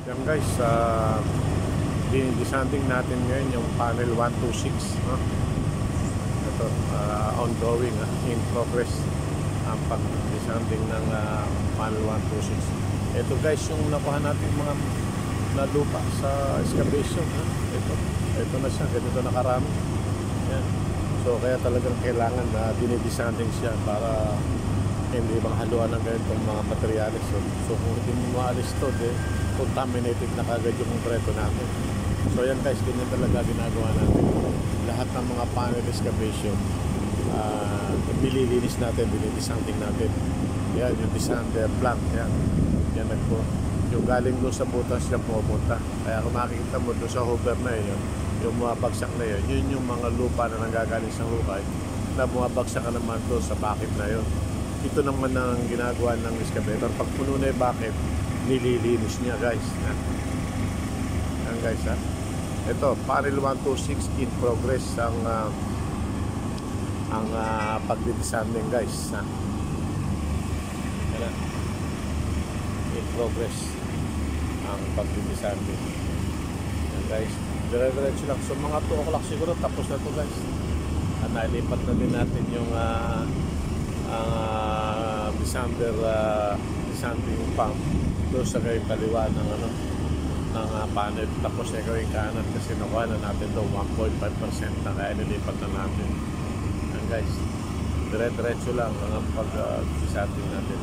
Yan guys, disanding natin ngayon yung panel 126, no? Ito, ongoing, in progress ang pag-disanding ng panel 126. Ito guys, yung nakuha natin mga nalupa sa excavation, ito na siya, ganito na karami. Yan. So kaya talagang kailangan na dinidisanding siya para hindi haluan ng ganitong mga materyales. So kung hindi mo maalis to, contaminated na kagad yung konkreto natin. So yan guys, ganyan talaga ginagawa natin. Lahat ng mga panel excavation, nililinis natin, dinidisanding natin. Yan, yung disander plant, yan nagpo. Yung galing doon sa butas siya pumunta. Kaya kung makikita mo doon sa hopper na yun, yung mga bagsak na yun yung mga lupa na nanggagaling sa hukay na bumabagsak ka naman doon sa bucket na yun. Ito naman ang ginagawa ng excavator. Pag puno na yung bucket, nililinis niya guys. Yan guys ha. Ito, panel 126 in progress ang pagdidisanding guys ha. Yan, in progress ang pagdidisanding. Yan guys, dire-diretso lang. So mga 2 o'clock siguro tapos na to guys. Nailipat na din natin yung disanding pump doon sa kay kaliwa ng ng panel, tapos sa kay kanan kasi nakuha na natin doon 1.5% na, kaya nilipat na natin. Yan guys, dire-diretso lang ang pag-disanding natin.